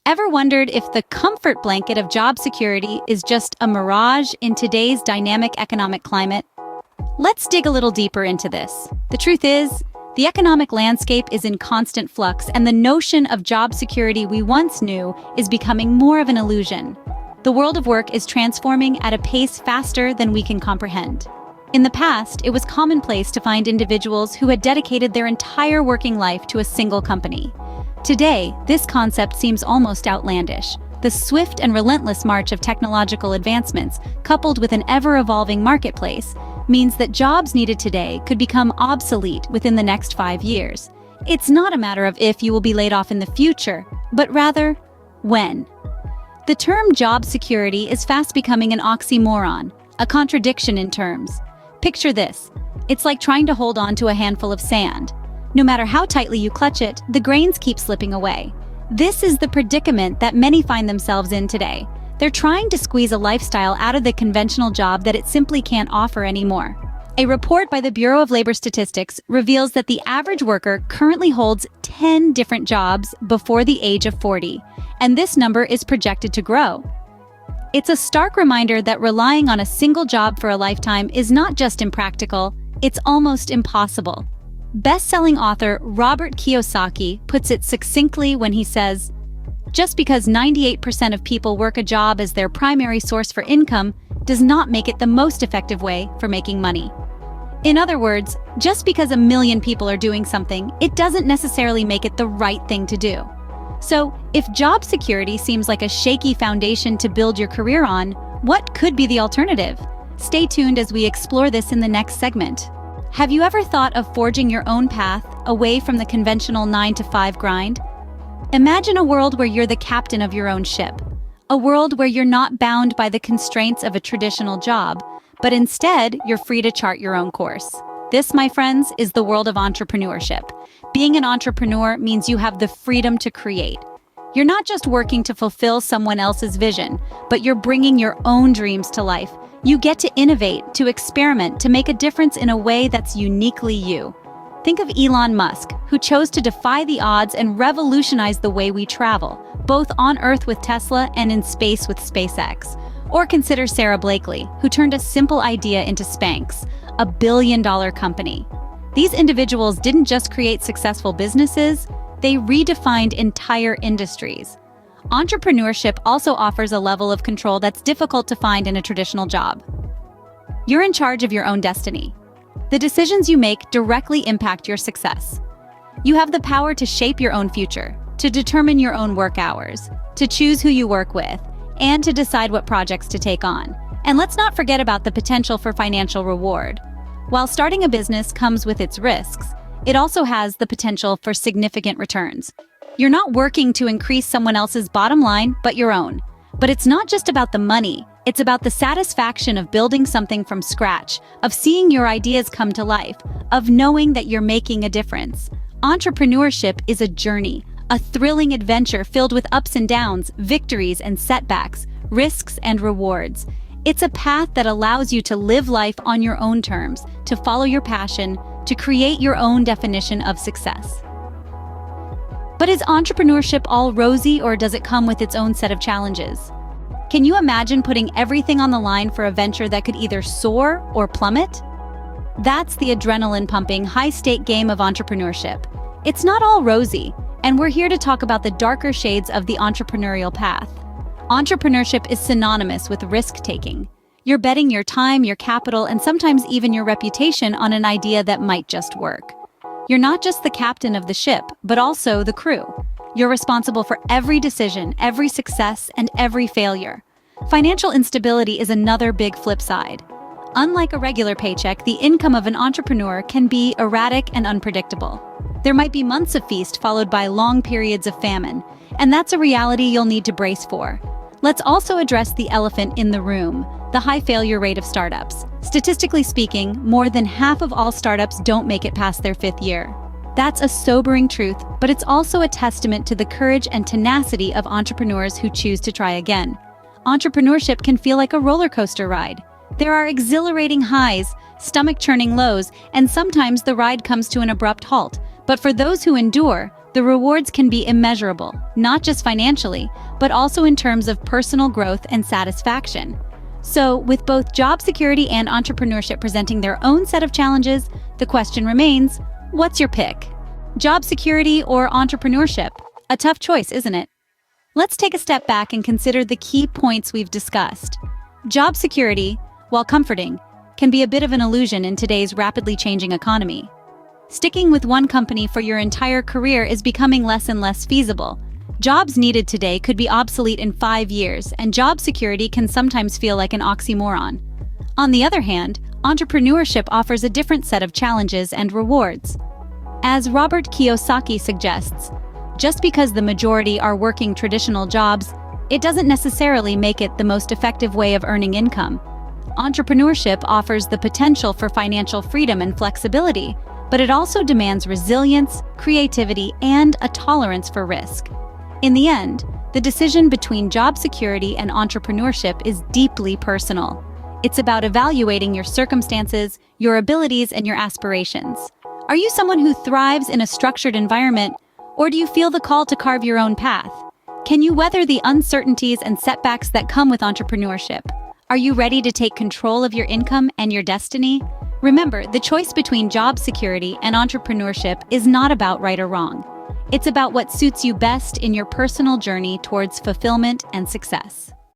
Ever wondered if the comfort blanket of job security is just a mirage in today's dynamic economic climate? Let's dig a little deeper into this. The truth is, the economic landscape is in constant flux, and the notion of job security we once knew is becoming more of an illusion. The world of work is transforming at a pace faster than we can comprehend. In the past, it was commonplace to find individuals who had dedicated their entire working life to a single company. Today, this concept seems almost outlandish. The swift and relentless march of technological advancements, coupled with an ever-evolving marketplace, means that jobs needed today could become obsolete within the next 5 years. It's not a matter of if you will be laid off in the future, but rather, when. The term job security is fast becoming an oxymoron, a contradiction in terms. Picture this. It's like trying to hold on to a handful of sand. No matter how tightly you clutch it, the grains keep slipping away. This is the predicament that many find themselves in today. They're trying to squeeze a lifestyle out of the conventional job that it simply can't offer anymore. A report by the Bureau of Labor Statistics reveals that the average worker currently holds 10 different jobs before the age of 40, and this number is projected to grow. It's a stark reminder that relying on a single job for a lifetime is not just impractical, it's almost impossible. Best-selling author Robert Kiyosaki puts it succinctly when he says, "Just because 98% of people work a job as their primary source for income does not make it the most effective way for making money." In other words, just because a million people are doing something, it doesn't necessarily make it the right thing to do. So, if job security seems like a shaky foundation to build your career on, what could be the alternative? Stay tuned as we explore this in the next segment. Have you ever thought of forging your own path away from the conventional 9-to-5 grind? Imagine a world where you're the captain of your own ship. A world where you're not bound by the constraints of a traditional job, but instead you're free to chart your own course. This, my friends, is the world of entrepreneurship. Being an entrepreneur means you have the freedom to create. You're not just working to fulfill someone else's vision, but you're bringing your own dreams to life. You get to innovate, to experiment, to make a difference in a way that's uniquely you. Think of Elon Musk, who chose to defy the odds and revolutionize the way we travel, both on Earth with Tesla and in space with SpaceX. Or consider Sarah Blakely, who turned a simple idea into Spanx, a billion-dollar company. These individuals didn't just create successful businesses, they redefined entire industries. Entrepreneurship also offers a level of control that's difficult to find in a traditional job. You're in charge of your own destiny. The decisions you make directly impact your success. You have the power to shape your own future, to determine your own work hours, to choose who you work with, and to decide what projects to take on. And let's not forget about the potential for financial reward. While starting a business comes with its risks, it also has the potential for significant returns. You're not working to increase someone else's bottom line, but your own. But it's not just about the money. It's about the satisfaction of building something from scratch, of seeing your ideas come to life, of knowing that you're making a difference. Entrepreneurship is a journey, a thrilling adventure filled with ups and downs, victories and setbacks, risks and rewards. It's a path that allows you to live life on your own terms, to follow your passion, to create your own definition of success. But is entrepreneurship all rosy, or does it come with its own set of challenges? Can you imagine putting everything on the line for a venture that could either soar or plummet? That's the adrenaline-pumping, high-stake game of entrepreneurship. It's not all rosy, and we're here to talk about the darker shades of the entrepreneurial path. Entrepreneurship is synonymous with risk-taking. You're betting your time, your capital, and sometimes even your reputation on an idea that might just work. You're not just the captain of the ship, but also the crew. You're responsible for every decision, every success, and every failure. Financial instability is another big flip side. Unlike a regular paycheck, the income of an entrepreneur can be erratic and unpredictable. There might be months of feast followed by long periods of famine, and that's a reality you'll need to brace for. Let's also address the elephant in the room, the high failure rate of startups. Statistically speaking, more than half of all startups don't make it past their 5th year. That's a sobering truth, but it's also a testament to the courage and tenacity of entrepreneurs who choose to try again. Entrepreneurship can feel like a roller coaster ride. There are exhilarating highs, stomach-churning lows, and sometimes the ride comes to an abrupt halt. But for those who endure, The rewards can be immeasurable, not just financially, but also in terms of personal growth and satisfaction. So, with both job security and entrepreneurship presenting their own set of challenges, the question remains, what's your pick? Job security or entrepreneurship? A tough choice, isn't it? Let's take a step back and consider the key points we've discussed. Job security, while comforting, can be a bit of an illusion in today's rapidly changing economy. Sticking with one company for your entire career is becoming less and less feasible. Jobs needed today could be obsolete in 5 years, and job security can sometimes feel like an oxymoron. On the other hand, entrepreneurship offers a different set of challenges and rewards. As Robert Kiyosaki suggests, just because the majority are working traditional jobs, it doesn't necessarily make it the most effective way of earning income. Entrepreneurship offers the potential for financial freedom and flexibility, but it also demands resilience, creativity, and a tolerance for risk. In the end, the decision between job security and entrepreneurship is deeply personal. It's about evaluating your circumstances, your abilities, and your aspirations. Are you someone who thrives in a structured environment, or do you feel the call to carve your own path? Can you weather the uncertainties and setbacks that come with entrepreneurship? Are you ready to take control of your income and your destiny? Remember, the choice between job security and entrepreneurship is not about right or wrong. It's about what suits you best in your personal journey towards fulfillment and success.